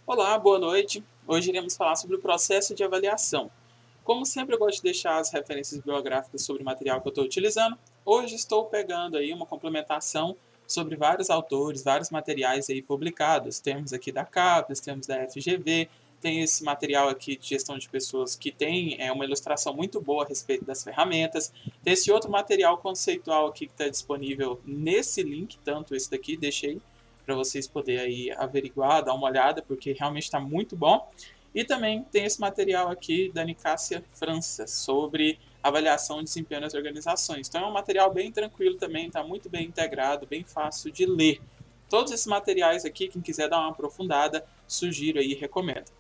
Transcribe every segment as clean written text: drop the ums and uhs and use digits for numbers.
Olá, boa noite. Hoje iremos falar sobre o processo de avaliação. Como sempre, eu gosto de deixar as referências bibliográficas sobre o material que eu estou utilizando. Hoje estou pegando aí uma complementação sobre vários autores, vários materiais aí publicados. Temos aqui da CAPES, temos da FGV, tem esse material aqui de gestão de pessoas que tem uma ilustração muito boa a respeito das ferramentas. Tem esse outro material conceitual aqui que está disponível nesse link, tanto esse daqui, deixei para vocês poderem aí averiguar, dar uma olhada, porque realmente está muito bom. E também tem esse material aqui da Nicásia França, sobre avaliação de desempenho nas organizações. Então é um material bem tranquilo também, está muito bem integrado, bem fácil de ler. Todos esses materiais aqui, quem quiser dar uma aprofundada, sugiro aí e recomendo.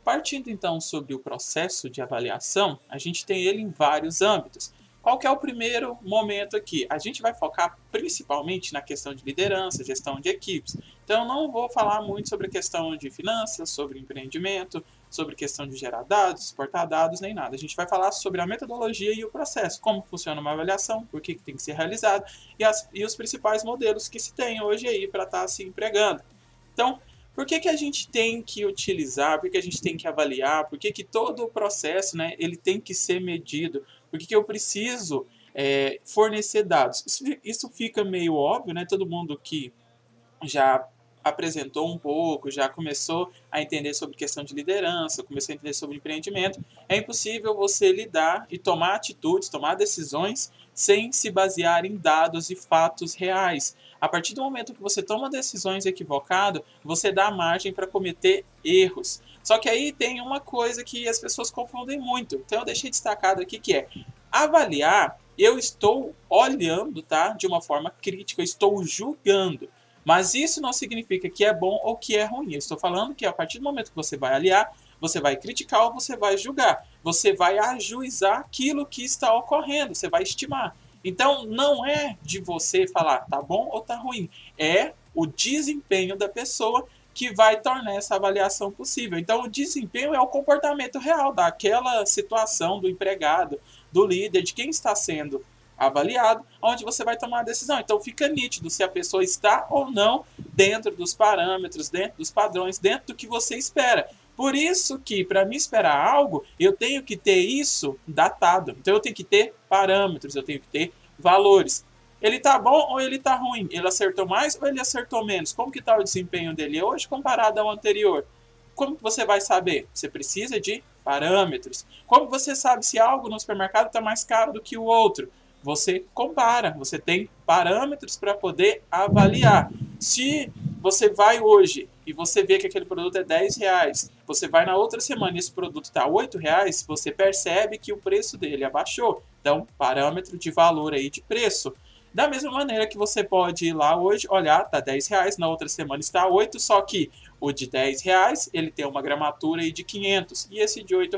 Partindo então sobre o processo de avaliação, a gente tem ele em vários âmbitos. Qual que é o primeiro momento aqui? A gente vai focar principalmente na questão de liderança, gestão de equipes. Então, eu não vou falar muito sobre a questão de finanças, sobre empreendimento, sobre questão de gerar dados, exportar dados, nem nada. A gente vai falar sobre a metodologia e o processo, como funciona uma avaliação, por que tem que ser realizado e os principais modelos que se tem hoje aí para estar se empregando. Então, por que a gente tem que utilizar, por que a gente tem que avaliar, por que todo o processo, né, ele tem que ser medido, por que eu preciso fornecer dados? Isso fica meio óbvio, né? Todo mundo que já apresentou um pouco, já começou a entender sobre questão de liderança, começou a entender sobre empreendimento, é impossível você lidar e tomar atitudes, tomar decisões sem se basear em dados e fatos reais. A partir do momento que você toma decisões equivocadas, você dá margem para cometer erros. Só que aí tem uma coisa que as pessoas confundem muito. Então eu deixei destacado aqui que é avaliar, eu estou olhando, tá, de uma forma crítica, eu estou julgando. Mas isso não significa que é bom ou que é ruim. Eu estou falando que a partir do momento que você vai aliar, você vai criticar ou você vai julgar. Você vai ajuizar aquilo que está ocorrendo, você vai estimar. Então, não é de você falar tá bom ou tá ruim. É o desempenho da pessoa que vai tornar essa avaliação possível. Então, o desempenho é o comportamento real daquela situação do empregado, do líder, de quem está sendo avaliado, onde você vai tomar a decisão. Então fica nítido se a pessoa está ou não dentro dos parâmetros, dentro dos padrões, dentro do que você espera. Por isso que, para me esperar algo, eu tenho que ter isso datado. Então eu tenho que ter parâmetros, eu tenho que ter valores. Ele está bom ou ele está ruim? Ele acertou mais ou ele acertou menos? Como que está o desempenho dele hoje comparado ao anterior? Como que você vai saber? Você precisa de parâmetros. Como você sabe se algo no supermercado está mais caro do que o outro? Você compara, você tem parâmetros para poder avaliar. Se você vai hoje e você vê que aquele produto é R$ 10, você vai na outra semana e esse produto está R$ 8, você percebe que o preço dele abaixou. Então, parâmetro de valor aí de preço. Da mesma maneira que você pode ir lá hoje, olhar, tá R$ 10, na outra semana está 8, só que o de R$ 10 ele tem uma gramatura aí de 500 e esse de R$ 8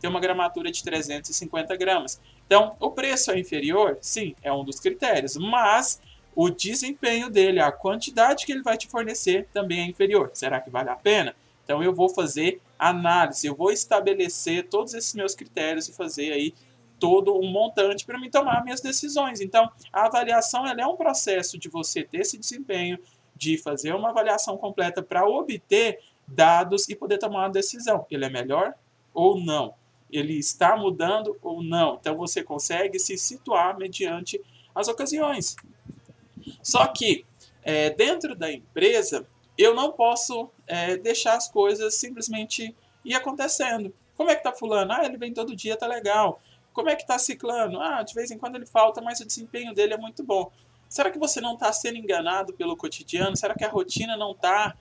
tem uma gramatura de 350 gramas. Então, o preço é inferior? Sim, é um dos critérios, mas o desempenho dele, a quantidade que ele vai te fornecer também é inferior. Será que vale a pena? Então, eu vou fazer análise, eu vou estabelecer todos esses meus critérios e fazer aí todo um montante para me tomar minhas decisões. Então, a avaliação ela é um processo de você ter esse desempenho, de fazer uma avaliação completa para obter dados e poder tomar uma decisão. Ele é melhor ou não? Ele está mudando ou não? Então, você consegue se situar mediante as ocasiões. Só que, dentro da empresa, eu não posso deixar as coisas simplesmente ir acontecendo. Como é que tá fulano? Ah, ele vem todo dia, tá legal. Como é que tá ciclano? Ah, de vez em quando ele falta, mas o desempenho dele é muito bom. Será que você não está sendo enganado pelo cotidiano? Será que a rotina não está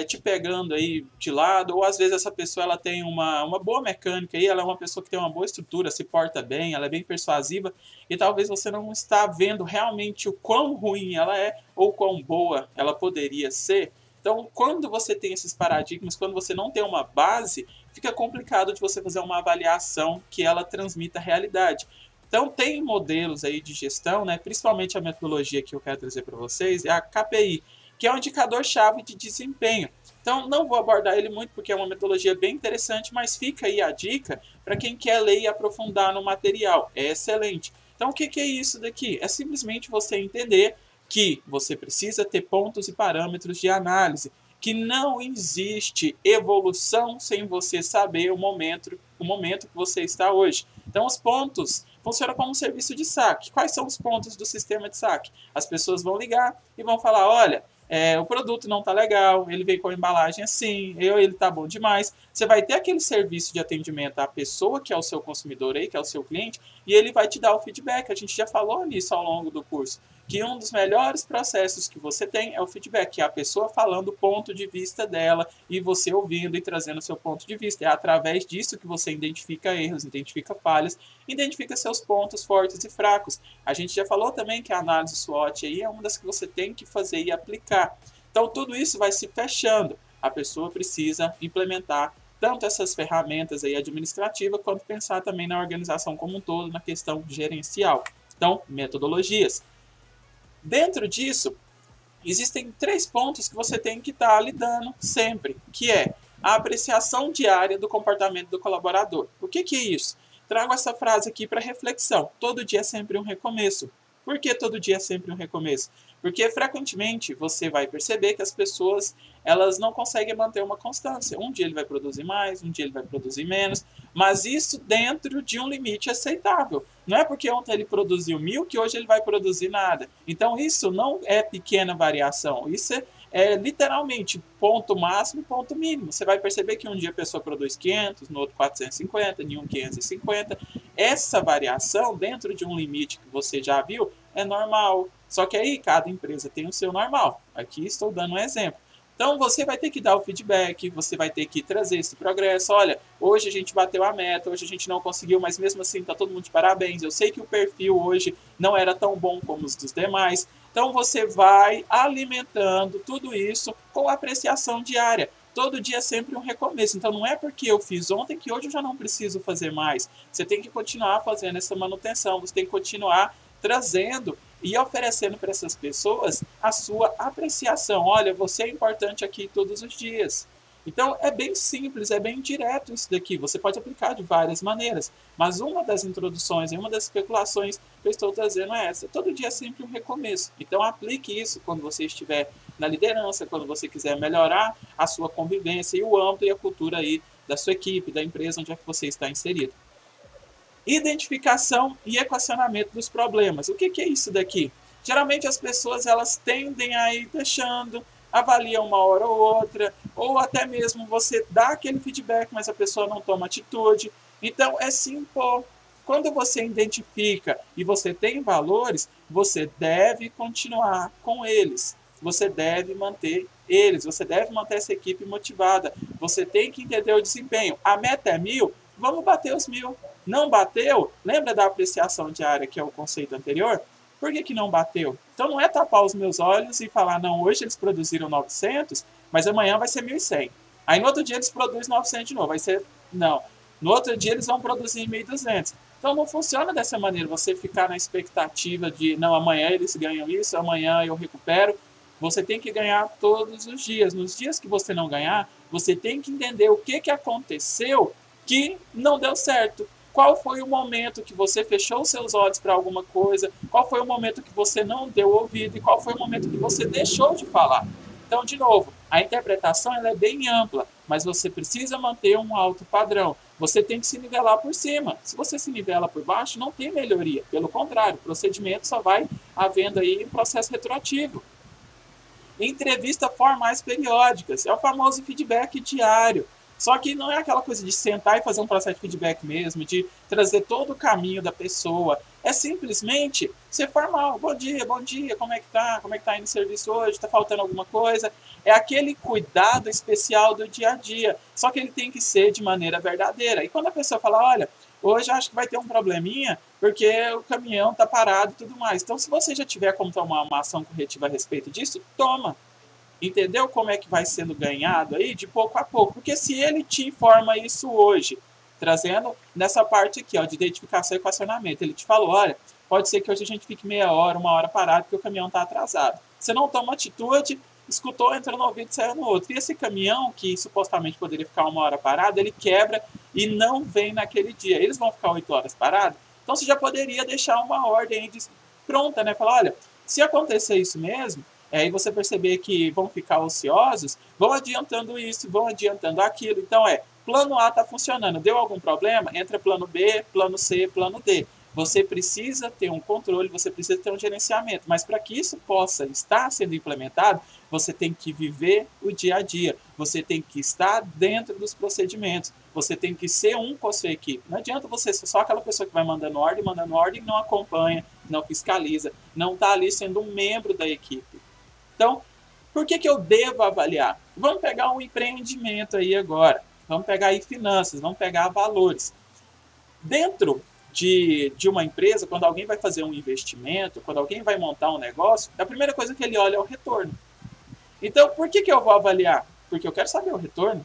te pegando aí de lado? Ou às vezes essa pessoa ela tem uma boa mecânica aí, ela é uma pessoa que tem uma boa estrutura, se porta bem, ela é bem persuasiva e talvez você não está vendo realmente o quão ruim ela é ou quão boa ela poderia ser. Então, quando você tem esses paradigmas, quando você não tem uma base, fica complicado de você fazer uma avaliação que ela transmita a realidade. Então, tem modelos aí de gestão, né? Principalmente a metodologia que eu quero trazer para vocês, é a KPI, que é um indicador-chave de desempenho. Então, não vou abordar ele muito porque é uma metodologia bem interessante, mas fica aí a dica para quem quer ler e aprofundar no material. É excelente. Então, o que é isso daqui? É simplesmente você entender que você precisa ter pontos e parâmetros de análise. que não existe evolução sem você saber o momento que você está hoje. Então, os pontos funcionam como um serviço de saque. Quais são os pontos do sistema de saque? As pessoas vão ligar e vão falar, olha, o produto não está legal, ele veio com a embalagem assim, ele está bom demais. Você vai ter aquele serviço de atendimento à pessoa que é o seu consumidor aí, que é o seu cliente, e ele vai te dar o feedback. A gente já falou nisso ao longo do curso, que um dos melhores processos que você tem é o feedback, que é a pessoa falando o ponto de vista dela e você ouvindo e trazendo o seu ponto de vista. É através disso que você identifica erros, identifica falhas, identifica seus pontos fortes e fracos. A gente já falou também que a análise SWOT aí é uma das que você tem que fazer e aplicar. Então tudo isso vai se fechando. A pessoa precisa implementar tanto essas ferramentas aí administrativas, quanto pensar também na organização como um todo, na questão gerencial. Então, metodologias. Dentro disso, existem 3 pontos que você tem que estar lidando sempre, que é a apreciação diária do comportamento do colaborador. O que é isso? Trago essa frase aqui para reflexão. Todo dia é sempre um recomeço. Por que todo dia é sempre um recomeço? Porque frequentemente você vai perceber que as pessoas elas não conseguem manter uma constância. Um dia ele vai produzir mais, um dia ele vai produzir menos, mas isso dentro de um limite aceitável. Não é porque ontem ele produziu 1.000 que hoje ele vai produzir nada. Então isso não é pequena variação, isso é literalmente ponto máximo e ponto mínimo. Você vai perceber que um dia a pessoa produz 500, no outro 450, em um 550. Essa variação dentro de um limite que você já viu é normal. Só que aí cada empresa tem o seu normal. Aqui estou dando um exemplo. Então você vai ter que dar o feedback, você vai ter que trazer esse progresso. Olha, hoje a gente bateu a meta, hoje a gente não conseguiu, mas mesmo assim está todo mundo de parabéns. Eu sei que o perfil hoje não era tão bom como os dos demais. Então você vai alimentando tudo isso com apreciação diária. Todo dia é sempre um recomeço. Então não é porque eu fiz ontem que hoje eu já não preciso fazer mais. Você tem que continuar fazendo essa manutenção, você tem que continuar trazendo e oferecendo para essas pessoas a sua apreciação. Olha, você é importante aqui todos os dias. Então é bem simples, é bem direto isso daqui. Você pode aplicar de várias maneiras, mas uma das introduções e uma das especulações que eu estou trazendo é essa. Todo dia é sempre um recomeço. Então aplique isso quando você estiver na liderança, quando você quiser melhorar a sua convivência e o âmbito e a cultura aí da sua equipe, da empresa onde é que você está inserido. Identificação e equacionamento dos problemas. O que é isso daqui? Geralmente as pessoas elas tendem a ir deixando, avaliam uma hora ou outra, ou até mesmo você dá aquele feedback, mas a pessoa não toma atitude. Então é simples. Quando você identifica e você tem valores, você deve continuar com eles. Você deve manter eles, você deve manter essa equipe motivada. Você tem que entender o desempenho. A meta é 1.000, vamos bater os 1.000. Não bateu? Lembra da apreciação diária, que é o conceito anterior? Por que não bateu? Então não é tapar os meus olhos e falar, não, hoje eles produziram 900, mas amanhã vai ser 1.100. Aí no outro dia eles produzem 900 de novo, vai ser, não. No outro dia eles vão produzir 1.200. Então não funciona dessa maneira, você ficar na expectativa de, não, amanhã eles ganham isso, amanhã eu recupero. Você tem que ganhar todos os dias. Nos dias que você não ganhar, você tem que entender o que aconteceu que não deu certo. Qual foi o momento que você fechou seus olhos para alguma coisa? Qual foi o momento que você não deu ouvido? E qual foi o momento que você deixou de falar? Então, de novo, a interpretação ela é bem ampla, mas você precisa manter um alto padrão. Você tem que se nivelar por cima. Se você se nivela por baixo, não tem melhoria. Pelo contrário, o procedimento só vai havendo aí um processo retroativo. Entrevista formais periódicas. É o famoso feedback diário. Só que não é aquela coisa de sentar e fazer um processo de feedback mesmo, de trazer todo o caminho da pessoa. É simplesmente ser formal. Bom dia, como é que tá? Como é que tá indo o serviço hoje? Tá faltando alguma coisa? É aquele cuidado especial do dia a dia. Só que ele tem que ser de maneira verdadeira. E quando a pessoa fala, olha, hoje acho que vai ter um probleminha, porque o caminhão tá parado e tudo mais. Então, se você já tiver como tomar uma ação corretiva a respeito disso, toma. Entendeu como é que vai sendo ganhado aí de pouco a pouco? Porque se ele te informa isso hoje, trazendo nessa parte aqui, ó, de identificação e equacionamento, ele te falou, olha, pode ser que hoje a gente fique meia hora, uma hora parado porque o caminhão está atrasado. Você não toma atitude, escutou, entrou no ouvido e saiu no outro. E esse caminhão, que supostamente poderia ficar uma hora parado, ele quebra e não vem naquele dia. Eles vão ficar 8 horas parados? Então você já poderia deixar uma ordem pronta, né? Falar, olha, se acontecer isso mesmo, Aí você perceber que vão ficar ociosos, vão adiantando isso, vão adiantando aquilo. Então plano A está funcionando, deu algum problema? Entra plano B, plano C, plano D. Você precisa ter um controle, você precisa ter um gerenciamento. Mas para que isso possa estar sendo implementado, você tem que viver o dia a dia. Você tem que estar dentro dos procedimentos. Você tem que ser um com a sua equipe. Não adianta você ser só aquela pessoa que vai mandando ordem, não acompanha, não fiscaliza, não está ali sendo um membro da equipe. Então, por que eu devo avaliar? Vamos pegar um empreendimento aí agora. Vamos pegar aí finanças, vamos pegar valores. Dentro de uma empresa, quando alguém vai fazer um investimento, quando alguém vai montar um negócio, a primeira coisa que ele olha é o retorno. Então, por que eu vou avaliar? Porque eu quero saber o retorno.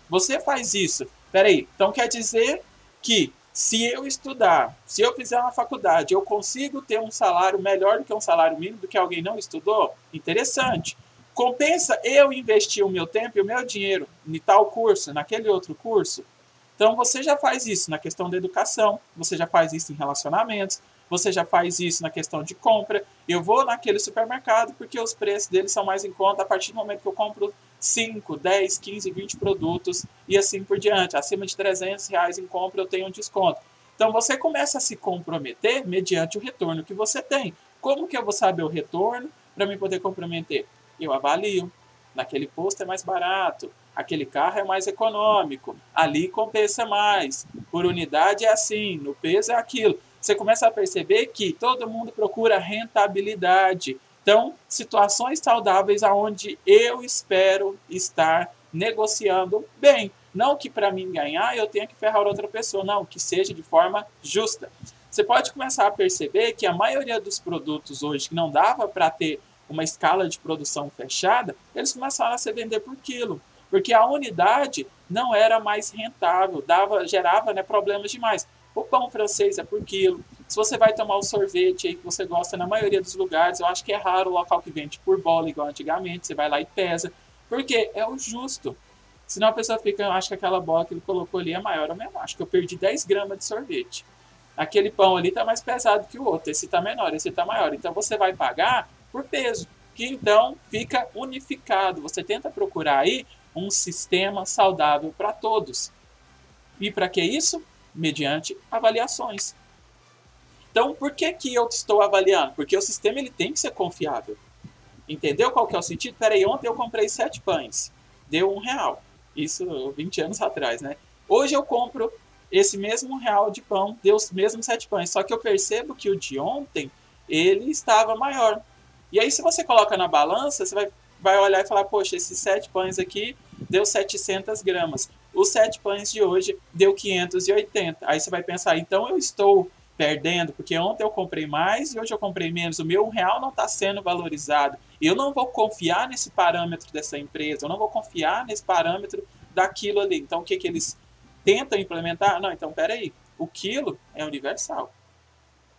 Você faz isso. Peraí, então quer dizer que se eu estudar, se eu fizer uma faculdade, eu consigo ter um salário melhor do que um salário mínimo do que alguém não estudou? Interessante. Compensa eu investir o meu tempo e o meu dinheiro em tal curso, naquele outro curso? Então você já faz isso na questão da educação, você já faz isso em relacionamentos, você já faz isso na questão de compra. Eu vou naquele supermercado porque os preços deles são mais em conta a partir do momento que eu compro 5, 10, 15, 20 produtos e assim por diante. Acima de R$300 em compra eu tenho um desconto. Então você começa a se comprometer mediante o retorno que você tem. Como que eu vou saber o retorno para me poder comprometer? Eu avalio. Naquele posto é mais barato, aquele carro é mais econômico, ali compensa mais, por unidade é assim, no peso é aquilo. Você começa a perceber que todo mundo procura rentabilidade. Então, situações saudáveis aonde eu espero estar negociando bem. Não que para mim ganhar eu tenha que ferrar outra pessoa, não, que seja de forma justa. Você pode começar a perceber que a maioria dos produtos hoje que não dava para ter uma escala de produção fechada, eles começaram a se vender por quilo, porque a unidade não era mais rentável, gerava problemas demais. O pão francês é por quilo. Se você vai tomar o sorvete aí que você gosta na maioria dos lugares, eu acho que é raro o local que vende por bola, igual antigamente, você vai lá e pesa, porque é o justo. Senão a pessoa fica, eu acho que aquela bola que ele colocou ali é maior, eu mesmo acho que eu perdi 10 gramas de sorvete. Aquele pão ali está mais pesado que o outro, esse está menor, esse está maior. Então você vai pagar por peso, que então fica unificado. Você tenta procurar aí um sistema saudável para todos. E para que isso? Mediante avaliações. Então, por que eu estou avaliando? Porque o sistema ele tem que ser confiável. Entendeu qual que é o sentido? Peraí, ontem eu comprei 7 pães, deu R$1. Isso 20 anos atrás, né? Hoje eu compro esse mesmo real de pão, deu os mesmos 7 pães, só que eu percebo que o de ontem, ele estava maior. E aí, se você coloca na balança, você vai olhar e falar, poxa, esses 7 pães aqui deu 700 gramas. Os 7 pães de hoje deu 580. Aí você vai pensar, então eu estou perdendo, porque ontem eu comprei mais e hoje eu comprei menos. O meu real não está sendo valorizado. Eu não vou confiar nesse parâmetro dessa empresa, eu não vou confiar nesse parâmetro daquilo ali. Então, o que eles tentam implementar? Não, então, peraí, o quilo é universal.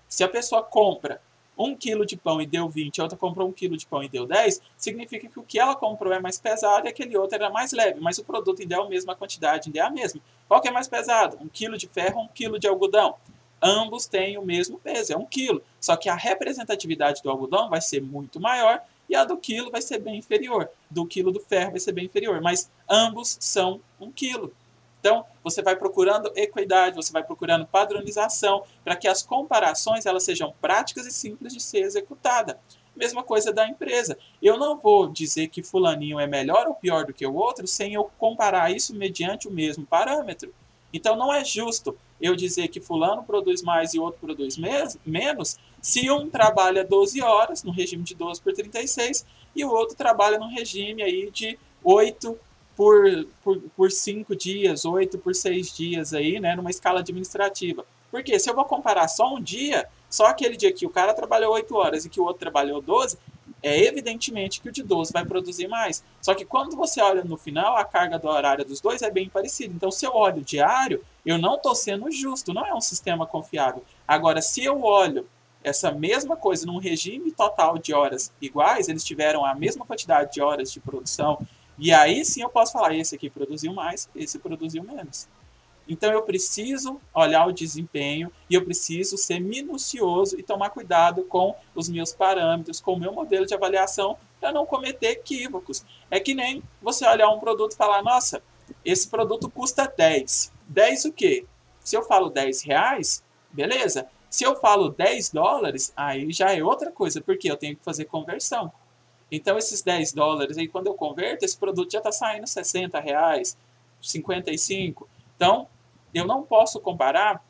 Se a pessoa compra 1 quilo de pão e deu 20, a outra comprou 1 quilo de pão e deu 10, significa que o que ela comprou é mais pesado e aquele outro era mais leve, mas o produto ainda é a mesma quantidade, ainda é a mesma. Qual que é mais pesado? 1 quilo de ferro ou 1 quilo de algodão? Ambos têm o mesmo peso, é 1 quilo. Só que a representatividade do algodão vai ser muito maior e a do quilo vai ser bem inferior. Do quilo do ferro vai ser bem inferior, mas ambos são 1 quilo. Então, você vai procurando equidade, você vai procurando padronização, para que as comparações elas sejam práticas e simples de ser executada. Mesma coisa da empresa. Eu não vou dizer que fulaninho é melhor ou pior do que o outro sem eu comparar isso mediante o mesmo parâmetro. Então, não é justo eu dizer que fulano produz mais e o outro produz menos, se um trabalha 12 horas, no regime de 12 por 36, e o outro trabalha no regime aí de 8 por 5 dias, 8 por 6 dias aí, né, numa escala administrativa. Porque se eu vou comparar só um dia, só aquele dia que o cara trabalhou 8 horas e que o outro trabalhou 12, é evidentemente que o de 12 vai produzir mais. Só que quando você olha no final, a carga do horário dos dois é bem parecida. Então, se eu olho diário, eu não estou sendo justo, não é um sistema confiável. Agora, se eu olho essa mesma coisa num regime total de horas iguais, eles tiveram a mesma quantidade de horas de produção, e aí sim eu posso falar, esse aqui produziu mais, esse produziu menos. Então eu preciso olhar o desempenho e eu preciso ser minucioso e tomar cuidado com os meus parâmetros, com o meu modelo de avaliação, para não cometer equívocos. É que nem você olhar um produto e falar, nossa, esse produto custa 10. 10 o quê? Se eu falo 10 reais, beleza. Se eu falo 10 dólares, aí já é outra coisa, porque eu tenho que fazer conversão. Então, esses 10 dólares, aí, quando eu converto, esse produto já está saindo 60 reais, 55. Então, eu não posso comparar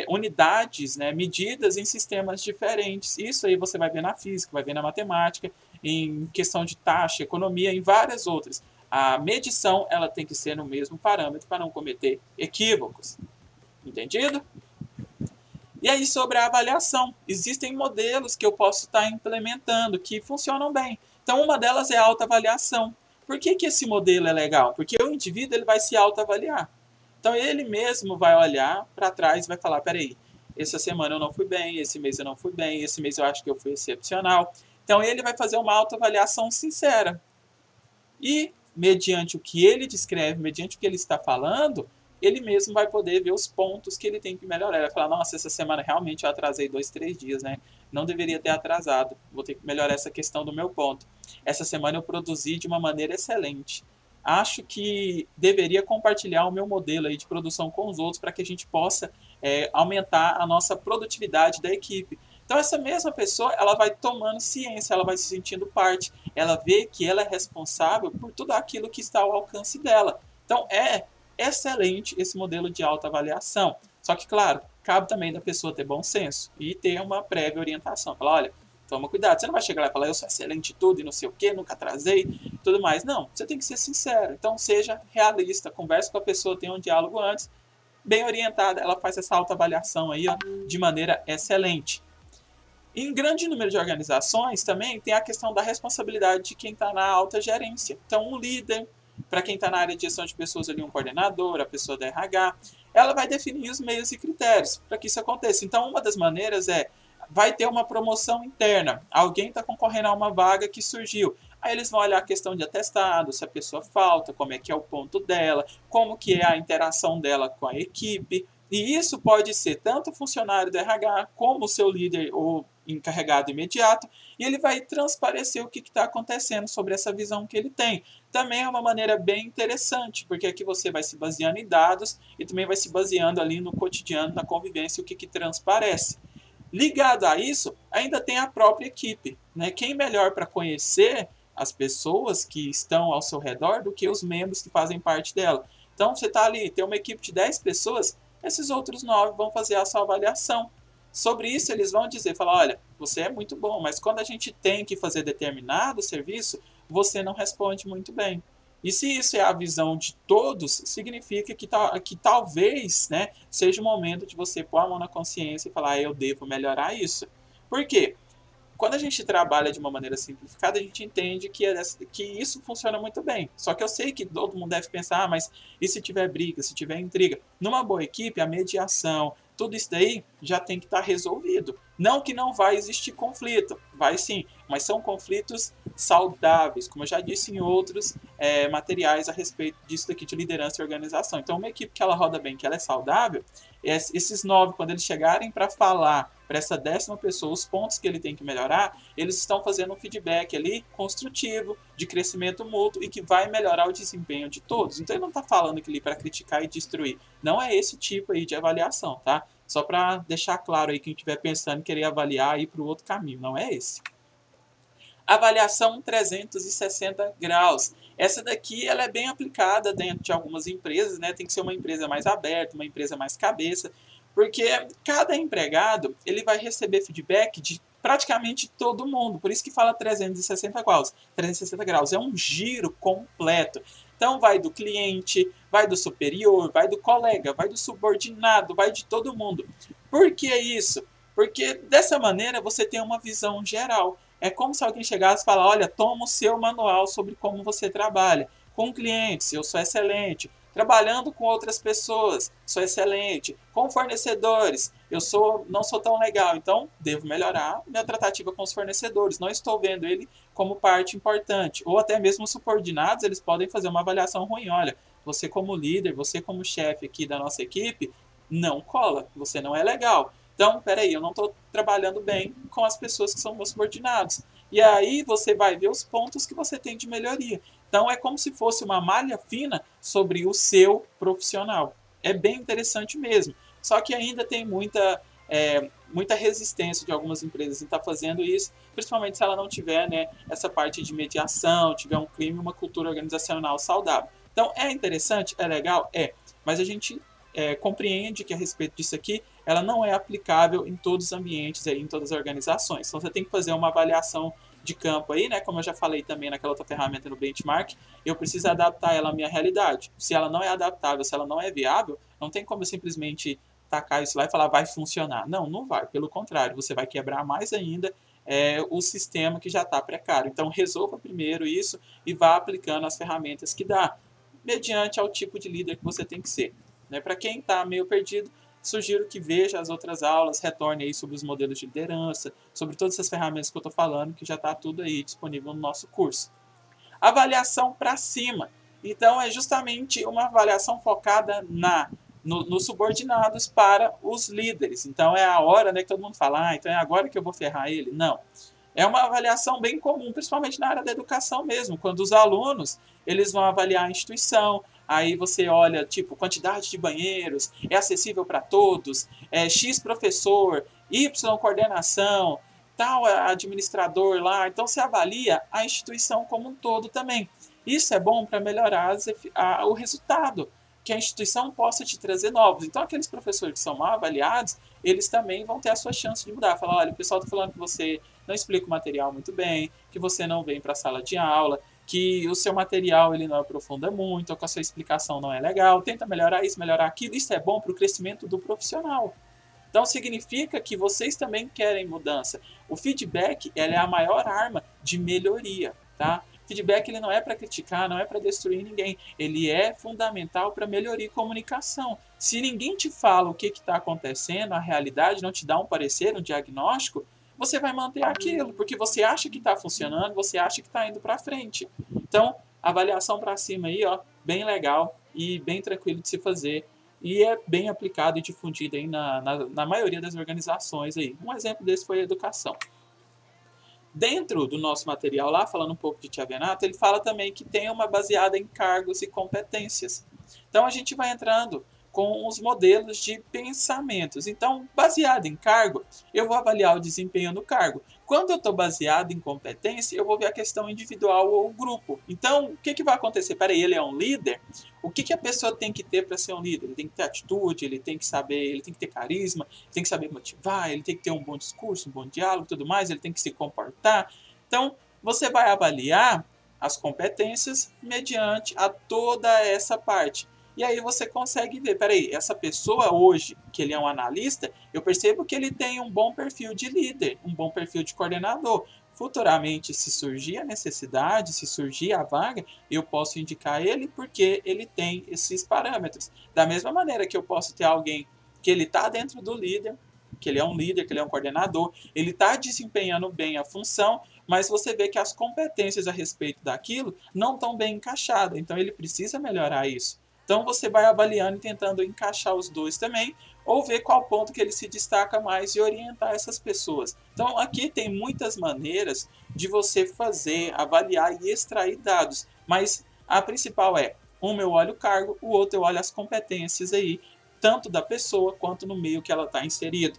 unidades, né, medidas em sistemas diferentes. Isso aí você vai ver na física, vai ver na matemática, em questão de taxa, economia, em várias outras. A medição ela tem que ser no mesmo parâmetro para não cometer equívocos. Entendido? E aí, sobre a avaliação, existem modelos que eu posso estar implementando que funcionam bem. Então, uma delas é a autoavaliação. Por que esse modelo é legal? Porque o indivíduo ele vai se autoavaliar. Então, ele mesmo vai olhar para trás e vai falar, peraí, essa semana eu não fui bem, esse mês eu não fui bem, esse mês eu acho que eu fui excepcional. Então, ele vai fazer uma autoavaliação sincera. E, mediante o que ele descreve, mediante o que ele está falando, ele mesmo vai poder ver os pontos que ele tem que melhorar. Ele vai falar, nossa, essa semana realmente eu atrasei 2, 3 dias, né? Não deveria ter atrasado. Vou ter que melhorar essa questão do meu ponto. Essa semana eu produzi de uma maneira excelente. Acho que deveria compartilhar o meu modelo aí de produção com os outros para que a gente possa aumentar a nossa produtividade da equipe. Então essa mesma pessoa, ela vai tomando ciência, ela vai se sentindo parte, ela vê que ela é responsável por tudo aquilo que está ao alcance dela. Então é excelente esse modelo de autoavaliação. Só que, claro, cabe também da pessoa ter bom senso e ter uma prévia orientação. Falar, olha, toma cuidado, você não vai chegar lá e falar, eu sou excelente em tudo e não sei o que, nunca atrasei e tudo mais. Não, você tem que ser sincero. Então seja realista, converse com a pessoa, tenha um diálogo antes, bem orientada, ela faz essa autoavaliação aí, ó, de maneira excelente. Em grande número de organizações também tem a questão da responsabilidade de quem está na alta gerência. Então, um líder, para quem está na área de gestão de pessoas ali, um coordenador, a pessoa da RH, ela vai definir os meios e critérios para que isso aconteça. Então, uma das maneiras vai ter uma promoção interna. Alguém está concorrendo a uma vaga que surgiu. Aí eles vão olhar a questão de atestado, se a pessoa falta, como é que é o ponto dela, como que é a interação dela com a equipe. E isso pode ser tanto o funcionário do RH, como o seu líder ou encarregado imediato, e ele vai transparecer o que está acontecendo sobre essa visão que ele tem. Também é uma maneira bem interessante, porque aqui você vai se baseando em dados e também vai se baseando ali no cotidiano, na convivência, o que transparece. Ligado a isso, ainda tem a própria equipe. Né? Quem melhor para conhecer as pessoas que estão ao seu redor do que os membros que fazem parte dela? Então, você está ali, tem uma equipe de 10 pessoas, esses outros 9 vão fazer a sua avaliação. Sobre isso, eles vão dizer, falar, olha, você é muito bom, mas quando a gente tem que fazer determinado serviço, você não responde muito bem. E se isso é a visão de todos, significa que talvez, né, seja o momento de você pôr a mão na consciência e falar, eu devo melhorar isso. Por quê? Quando a gente trabalha de uma maneira simplificada, a gente entende que isso funciona muito bem. Só que eu sei que todo mundo deve pensar, mas e se tiver briga, se tiver intriga? Numa boa equipe, a mediação, tudo isso daí já tem que estar resolvido. Não que não vai existir conflito, vai sim, mas são conflitos saudáveis, como eu já disse em outros materiais a respeito disso daqui de liderança e organização. Então, uma equipe que ela roda bem, que ela é saudável, esses 9, quando eles chegarem para falar para essa 10ª pessoa os pontos que ele tem que melhorar, eles estão fazendo um feedback ali construtivo, de crescimento mútuo e que vai melhorar o desempenho de todos. Então ele não está falando aqui para criticar e destruir. Não é esse tipo aí de avaliação, tá? Só para deixar claro aí quem estiver pensando em querer avaliar e ir para o outro caminho. Não é esse. Avaliação 360 graus. Essa daqui ela é bem aplicada dentro de algumas empresas, né? Tem que ser uma empresa mais aberta, uma empresa mais cabeça, porque cada empregado ele vai receber feedback de praticamente todo mundo. Por isso que fala 360 graus. 360 graus é um giro completo. Então vai do cliente, vai do superior, vai do colega, vai do subordinado, vai de todo mundo. Por que isso? Porque dessa maneira você tem uma visão geral. É como se alguém chegasse e falasse, olha, toma o seu manual sobre como você trabalha. Com clientes, eu sou excelente. Trabalhando com outras pessoas, sou excelente. Com fornecedores, não sou tão legal. Então, devo melhorar minha tratativa com os fornecedores. Não estou vendo ele como parte importante. Ou até mesmo os subordinados, eles podem fazer uma avaliação ruim. Olha, você como líder, você como chefe aqui da nossa equipe, não cola. Você não é legal. Então, peraí, eu não estou trabalhando bem com as pessoas que são meus subordinados. e aí você vai ver os pontos que você tem de melhoria. Então é como se fosse uma malha fina sobre o seu profissional. É bem interessante mesmo. Só que ainda tem muita resistência de algumas empresas em estar fazendo isso, principalmente se ela não tiver, né, essa parte de mediação, tiver um clima e uma cultura organizacional saudável. Então é interessante, é legal, mas a gente compreende que a respeito disso aqui, ela não é aplicável em todos os ambientes, aí, em todas as organizações. Então você tem que fazer uma avaliação de campo aí, né? Como eu já falei também naquela outra ferramenta no benchmark, eu preciso adaptar ela à minha realidade. Se ela não é adaptável, se ela não é viável, não tem como eu simplesmente tacar isso lá e falar vai funcionar. Não, não vai. Pelo contrário, você vai quebrar mais ainda o sistema que já está precário. Então resolva primeiro isso e vá aplicando as ferramentas que dá, mediante ao tipo de líder que você tem que ser. Né? Para quem está meio perdido, sugiro que veja as outras aulas, retorne aí sobre os modelos de liderança, sobre todas essas ferramentas que eu estou falando, que já está tudo aí disponível no nosso curso. Avaliação para cima. Então, é justamente uma avaliação focada nos subordinados para os líderes. Então, é a hora, né, que todo mundo fala, então é agora que eu vou ferrar ele. Não. É uma avaliação bem comum, principalmente na área da educação mesmo, quando os alunos eles vão avaliar a instituição, aí você olha, tipo, quantidade de banheiros, é acessível para todos, é X professor, Y coordenação, tal administrador lá. Então você avalia a instituição como um todo também. Isso é bom para melhorar o resultado, que a instituição possa te trazer novos. Então aqueles professores que são mal avaliados, eles também vão ter a sua chance de mudar. Falar, olha, o pessoal está falando que você não explica o material muito bem, que você não vem para a sala de aula, que o seu material ele não aprofunda muito, ou que a sua explicação não é legal, tenta melhorar isso, melhorar aquilo. Isso é bom para o crescimento do profissional. Então significa que vocês também querem mudança. O feedback ela é a maior arma de melhoria, tá? Feedback ele não é para criticar, não é para destruir ninguém. Ele é fundamental para melhoria e comunicação. Se ninguém te fala o que está acontecendo, a realidade, não te dá um parecer, um diagnóstico, você vai manter aquilo, porque você acha que está funcionando, você acha que está indo para frente. Então, avaliação para cima aí, ó, bem legal e bem tranquilo de se fazer. E é bem aplicado e difundido aí na maioria das organizações aí. Um exemplo desse foi a educação. Dentro do nosso material lá, falando um pouco de Tiavenato, ele fala também que tem uma baseada em cargos e competências. Então a gente vai entrando com os modelos de pensamentos. Então, baseado em cargo, eu vou avaliar o desempenho no cargo. Quando eu estou baseado em competência, eu vou ver a questão individual ou grupo. Então, o que vai acontecer? Peraí, ele é um líder? O que a pessoa tem que ter para ser um líder? Ele tem que ter atitude, ele tem que saber, ele tem que ter carisma, ele tem que saber motivar, ele tem que ter um bom discurso, um bom diálogo e tudo mais, ele tem que se comportar. Então, você vai avaliar as competências mediante a toda essa parte. E aí você consegue ver, peraí, essa pessoa hoje, que ele é um analista, eu percebo que ele tem um bom perfil de líder, um bom perfil de coordenador. Futuramente, se surgir a necessidade, se surgir a vaga, eu posso indicar ele porque ele tem esses parâmetros. Da mesma maneira que eu posso ter alguém que ele está dentro do líder, que ele é um líder, que ele é um coordenador, ele está desempenhando bem a função, mas você vê que as competências a respeito daquilo não estão bem encaixadas. Então ele precisa melhorar isso. Então você vai avaliando e tentando encaixar os dois também, ou ver qual ponto que ele se destaca mais e orientar essas pessoas. Então aqui tem muitas maneiras de você fazer, avaliar e extrair dados, mas a principal é, eu olho o cargo, o outro eu olho as competências aí, tanto da pessoa quanto no meio que ela está inserida.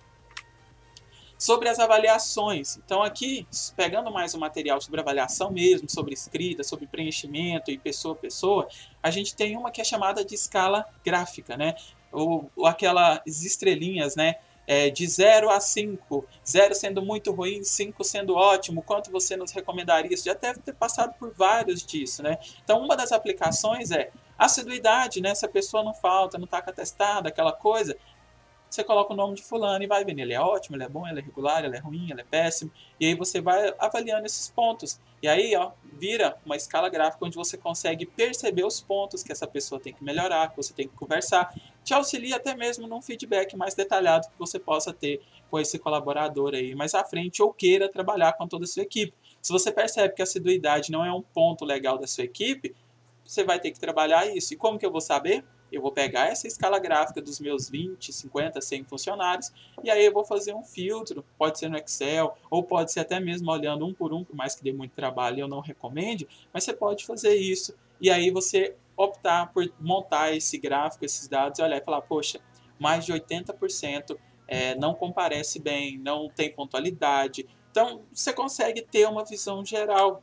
Sobre as avaliações, então aqui, pegando mais o material sobre avaliação mesmo, sobre escrita, sobre preenchimento e pessoa a pessoa, a gente tem uma que é chamada de escala gráfica, né? Ou aquelas estrelinhas, né? De 0 a 5, 0 sendo muito ruim, 5 sendo ótimo, quanto você nos recomendaria? Você já deve ter passado por vários disso, né? Então, uma das aplicações é assiduidade, né? Se a pessoa não falta, não está atestada, aquela coisa, você coloca o nome de fulano e vai vendo, ele é ótimo, ele é bom, ele é regular, ele é ruim, ele é péssimo, e aí você vai avaliando esses pontos. E aí, ó, vira uma escala gráfica onde você consegue perceber os pontos que essa pessoa tem que melhorar, que você tem que conversar, te auxilia até mesmo num feedback mais detalhado que você possa ter com esse colaborador aí mais à frente ou queira trabalhar com toda a sua equipe. Se você percebe que a assiduidade não é um ponto legal da sua equipe, você vai ter que trabalhar isso. E como que eu vou saber? Eu vou pegar essa escala gráfica dos meus 20, 50, 100 funcionários e aí eu vou fazer um filtro, pode ser no Excel ou pode ser até mesmo olhando um por mais que dê muito trabalho e eu não recomende, mas você pode fazer isso e aí você optar por montar esse gráfico, esses dados e olhar e falar, poxa, mais de 80% não comparece bem, não tem pontualidade. Então, você consegue ter uma visão geral.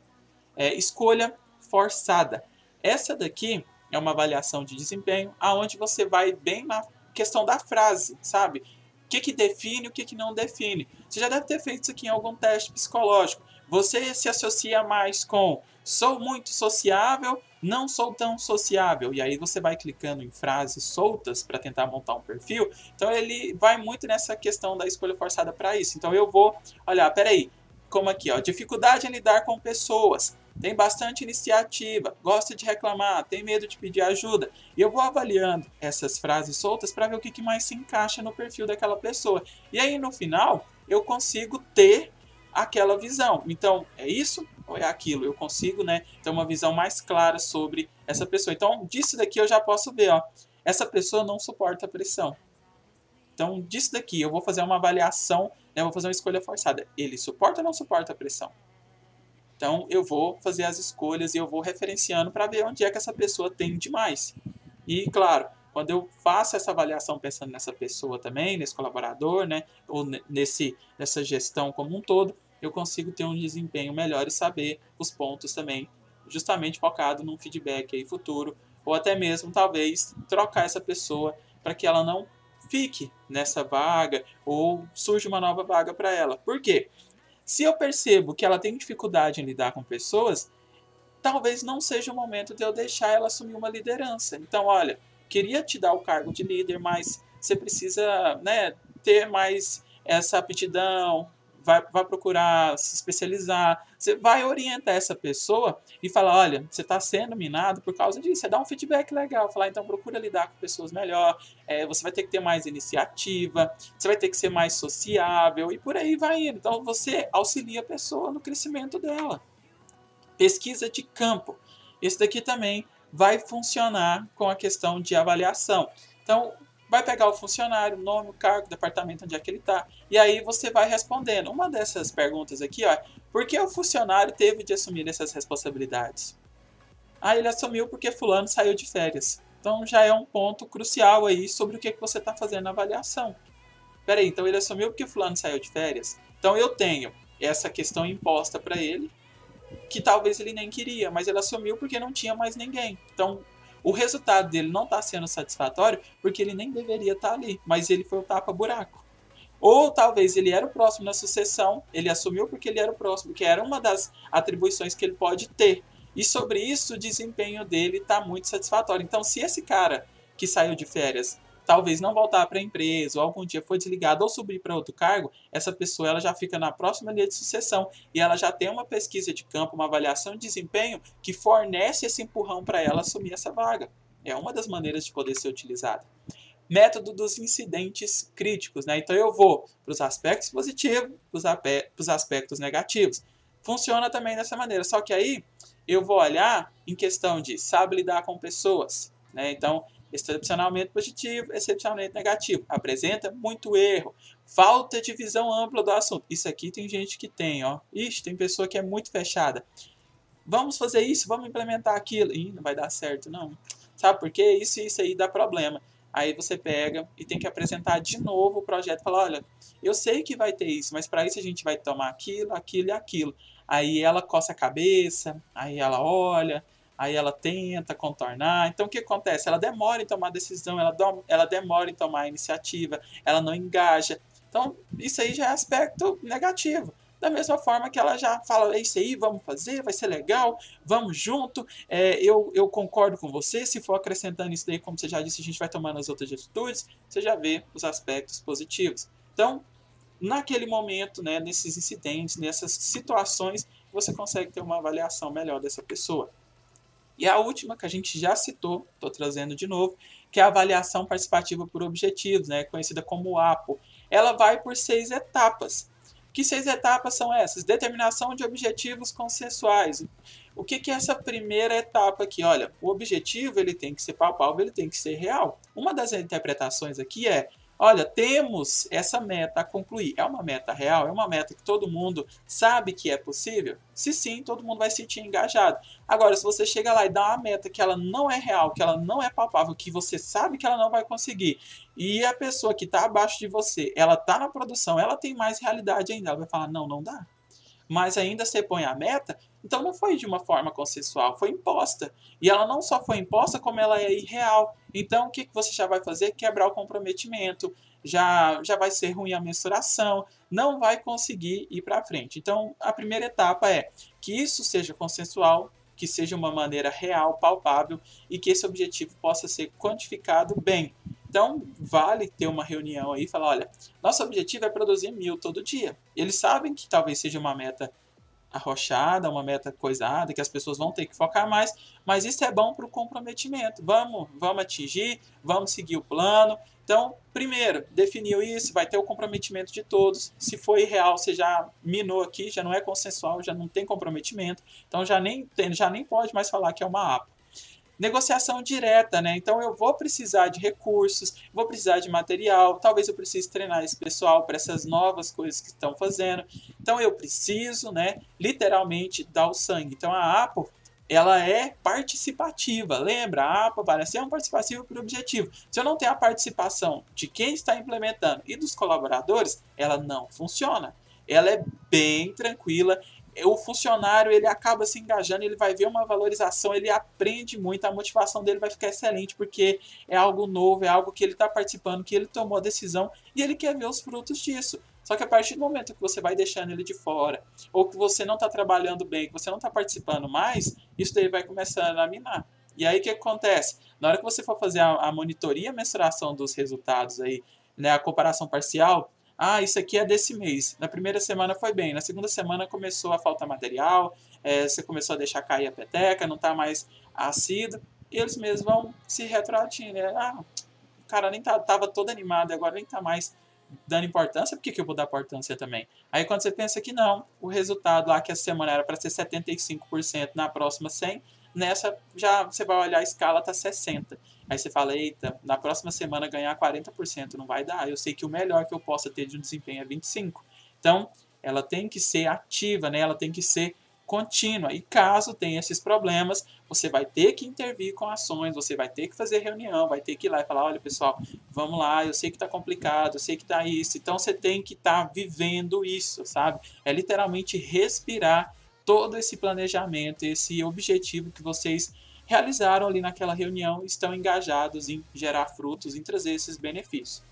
Escolha forçada. Essa daqui é uma avaliação de desempenho, aonde você vai bem na questão da frase, sabe? O que define, o que não define. Você já deve ter feito isso aqui em algum teste psicológico. Você se associa mais com sou muito sociável, não sou tão sociável. E aí você vai clicando em frases soltas para tentar montar um perfil. Então ele vai muito nessa questão da escolha forçada para isso. Então eu vou olhar, peraí, como aqui, ó, dificuldade em lidar com pessoas, tem bastante iniciativa, gosta de reclamar, tem medo de pedir ajuda. E eu vou avaliando essas frases soltas para ver o que mais se encaixa no perfil daquela pessoa. E aí no final eu consigo ter aquela visão. Então, é isso ou é aquilo? Eu consigo, né, ter uma visão mais clara sobre essa pessoa. Então, disso daqui eu já posso ver, ó, essa pessoa não suporta pressão. Então, disso daqui eu vou fazer uma avaliação, né, eu vou fazer uma escolha forçada. Ele suporta ou não suporta a pressão? Então, eu vou fazer as escolhas e eu vou referenciando para ver onde é que essa pessoa tende mais. E, claro, quando eu faço essa avaliação pensando nessa pessoa também, nesse colaborador, né, ou nessa gestão como um todo, eu consigo ter um desempenho melhor e saber os pontos também, justamente focado num feedback aí futuro, ou até mesmo, talvez, trocar essa pessoa para que ela não fique nessa vaga ou surja uma nova vaga para ela. Por quê? Se eu percebo que ela tem dificuldade em lidar com pessoas, talvez não seja o momento de eu deixar ela assumir uma liderança. Então, olha, queria te dar o cargo de líder, mas você precisa, né, ter mais essa aptidão, vai procurar se especializar, você vai orientar essa pessoa e falar, olha, você está sendo minado por causa disso, você dá um feedback legal, falar, então procura lidar com pessoas melhor, você vai ter que ter mais iniciativa, você vai ter que ser mais sociável e por aí vai indo. Então você auxilia a pessoa no crescimento dela. Pesquisa de campo. Esse daqui também vai funcionar com a questão de avaliação. Então, vai pegar o funcionário, nome, o cargo, departamento onde é que ele está, e aí você vai respondendo. Uma dessas perguntas aqui, ó, por que o funcionário teve de assumir essas responsabilidades? Ah, ele assumiu porque fulano saiu de férias. Então já é um ponto crucial aí sobre o que você está fazendo na avaliação. Peraí, então ele assumiu porque fulano saiu de férias? Então eu tenho essa questão imposta para ele, que talvez ele nem queria, mas ele assumiu porque não tinha mais ninguém. Então, o resultado dele não está sendo satisfatório porque ele nem deveria estar ali, mas ele foi o tapa-buraco. Ou talvez ele era o próximo na sucessão, ele assumiu porque ele era o próximo, que era uma das atribuições que ele pode ter. E sobre isso, o desempenho dele está muito satisfatório. Então, se esse cara que saiu de férias talvez não voltar para a empresa, ou algum dia foi desligado ou subir para outro cargo, essa pessoa ela já fica na próxima linha de sucessão e ela já tem uma pesquisa de campo, uma avaliação de desempenho que fornece esse empurrão para ela assumir essa vaga. É uma das maneiras de poder ser utilizada. Método dos incidentes críticos, né? Então eu vou para os aspectos positivos, para os aspectos negativos. Funciona também dessa maneira, só que aí eu vou olhar em questão de sabe lidar com pessoas, né? Então, excepcionalmente positivo, excepcionalmente negativo. Apresenta muito erro, falta de visão ampla do assunto. Isso aqui tem gente que tem, ó. Ixi, tem pessoa que é muito fechada. Vamos fazer isso, vamos implementar aquilo. Ih, não vai dar certo, não. Sabe por quê? Isso aí dá problema. Aí você pega e tem que apresentar de novo o projeto. Fala, olha, eu sei que vai ter isso, mas para isso a gente vai tomar aquilo, aquilo e aquilo. Aí ela coça a cabeça, aí ela olha, aí ela tenta contornar. Então o que acontece? Ela demora em tomar decisão, ela demora em tomar a iniciativa, ela não engaja. Então isso aí já é aspecto negativo. Da mesma forma que ela já fala, é isso aí, vamos fazer, vai ser legal, vamos junto, eu concordo com você, se for acrescentando isso daí, como você já disse, a gente vai tomando as outras atitudes, você já vê os aspectos positivos. Então, naquele momento, né, nesses incidentes, nessas situações, você consegue ter uma avaliação melhor dessa pessoa. E a última, que a gente já citou, estou trazendo de novo, que é a avaliação participativa por objetivos, né, conhecida como APO. Ela vai por 6 etapas. Que 6 etapas são essas? Determinação de objetivos consensuais. O que é essa primeira etapa aqui? Olha, o objetivo ele tem que ser palpável, ele tem que ser real. Uma das interpretações aqui é, olha, temos essa meta a concluir. É uma meta real? É uma meta que todo mundo sabe que é possível? Se sim, todo mundo vai se sentir engajado. Agora, se você chega lá e dá uma meta que ela não é real, que ela não é palpável, que você sabe que ela não vai conseguir, e a pessoa que está abaixo de você, ela está na produção, ela tem mais realidade ainda, ela vai falar, não, não dá. Mas ainda você põe a meta, então não foi de uma forma consensual, foi imposta. E ela não só foi imposta, como ela é irreal. Então o que você já vai fazer? Quebrar o comprometimento, já vai ser ruim a mensuração, não vai conseguir ir para frente. Então a primeira etapa é que isso seja consensual, que seja uma maneira real, palpável e que esse objetivo possa ser quantificado bem. Então, vale ter uma reunião aí e falar, olha, nosso objetivo é produzir 1000 todo dia. Eles sabem que talvez seja uma meta arrochada, uma meta coisada, que as pessoas vão ter que focar mais, mas isso é bom para o comprometimento. Vamos atingir, vamos seguir o plano. Então, primeiro, definiu isso, vai ter o comprometimento de todos. Se for irreal, você já minou aqui, já não é consensual, já não tem comprometimento. Então, já nem pode mais falar que é uma APA. Negociação direta, né? Então eu vou precisar de recursos, vou precisar de material, talvez eu precise treinar esse pessoal para essas novas coisas que estão fazendo. Então eu preciso, né, literalmente dar o sangue. Então a APO, ela é participativa. Lembra? A APA vai ser um participativo para o objetivo. Se eu não tenho a participação de quem está implementando e dos colaboradores, ela não funciona. Ela é bem tranquila, o funcionário ele acaba se engajando, ele vai ver uma valorização, ele aprende muito, a motivação dele vai ficar excelente, porque é algo novo, é algo que ele está participando, que ele tomou a decisão e ele quer ver os frutos disso. Só que a partir do momento que você vai deixando ele de fora, ou que você não está trabalhando bem, que você não está participando mais, isso daí vai começando a minar. E aí o que acontece? Na hora que você for fazer a monitoria, a mensuração dos resultados aí, né, a comparação parcial, ah, isso aqui é desse mês. Na primeira semana foi bem, na segunda semana começou a faltar material, você começou a deixar cair a peteca, não está mais assíduo, e eles mesmos vão se retroatindo, né? Ah, o cara nem tava todo animado, agora nem tá mais dando importância, por que eu vou dar importância também? Aí quando você pensa que não, o resultado lá que essa semana era para ser 75%, na próxima 100%, nessa já você vai olhar a escala, tá 60%. Aí você fala, eita, na próxima semana ganhar 40% não vai dar. Eu sei que o melhor que eu possa ter de um desempenho é 25%. Então, ela tem que ser ativa, né? Ela tem que ser contínua. E caso tenha esses problemas, você vai ter que intervir com ações, você vai ter que fazer reunião, vai ter que ir lá e falar, olha pessoal, vamos lá, eu sei que está complicado, eu sei que está isso. Então você tem que estar vivendo isso, sabe? É literalmente respirar todo esse planejamento, esse objetivo que vocês realizaram ali naquela reunião, estão engajados em gerar frutos, em trazer esses benefícios.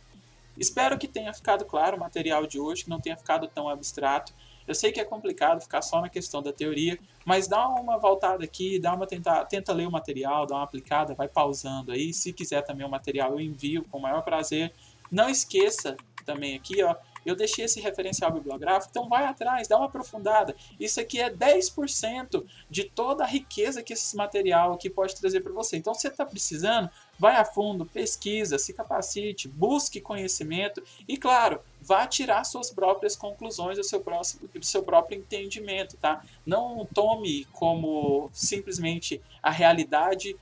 Espero que tenha ficado claro o material de hoje, que não tenha ficado tão abstrato. Eu sei que é complicado ficar só na questão da teoria, mas dá uma voltada aqui, tenta ler o material, dá uma aplicada, vai pausando aí. Se quiser também o material, eu envio com o maior prazer. Não esqueça também aqui, ó, eu deixei esse referencial bibliográfico, então vai atrás, dá uma aprofundada. Isso aqui é 10% de toda a riqueza que esse material aqui pode trazer para você. Então, se você está precisando, vai a fundo, pesquisa, se capacite, busque conhecimento e, claro, vá tirar suas próprias conclusões do seu próprio entendimento, tá? Não tome como simplesmente a realidade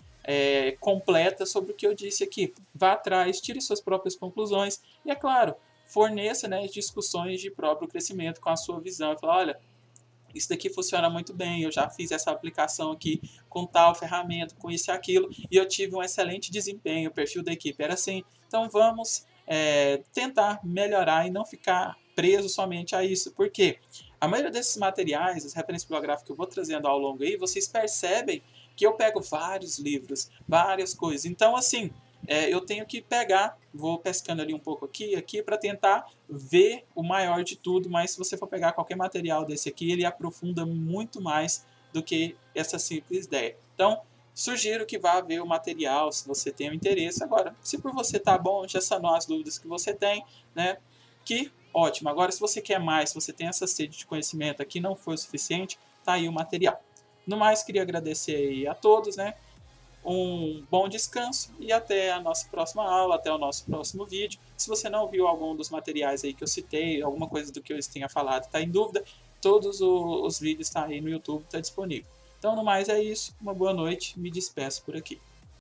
completa sobre o que eu disse aqui. Vá atrás, tire suas próprias conclusões e, é claro, forneça, né, discussões de próprio crescimento com a sua visão. Fala, olha, isso daqui funciona muito bem, eu já fiz essa aplicação aqui com tal ferramenta, com isso e aquilo, e eu tive um excelente desempenho, o perfil da equipe era assim. Então vamos tentar melhorar e não ficar preso somente a isso, porque a maioria desses materiais, as referências bibliográficas que eu vou trazendo ao longo aí, vocês percebem que eu pego vários livros, várias coisas. Então, assim, eu tenho que pegar, vou pescando ali um pouco aqui, para tentar ver o maior de tudo, mas se você for pegar qualquer material desse aqui, ele aprofunda muito mais do que essa simples ideia. Então, sugiro que vá ver o material, se você tem o interesse. Agora, se por você tá bom, já sanou as dúvidas que você tem, né? Que ótimo. Agora, se você quer mais, se você tem essa sede de conhecimento aqui, não foi o suficiente, tá aí o material. No mais, queria agradecer aí a todos, né? um bom descanso e até a nossa próxima aula, até o nosso próximo vídeo. Se você não viu algum dos materiais aí que eu citei, alguma coisa do que eu tenha falado, está em dúvida, todos os vídeos estão aí no YouTube, está disponível. Então, no mais é isso. Uma boa noite. Me despeço por aqui.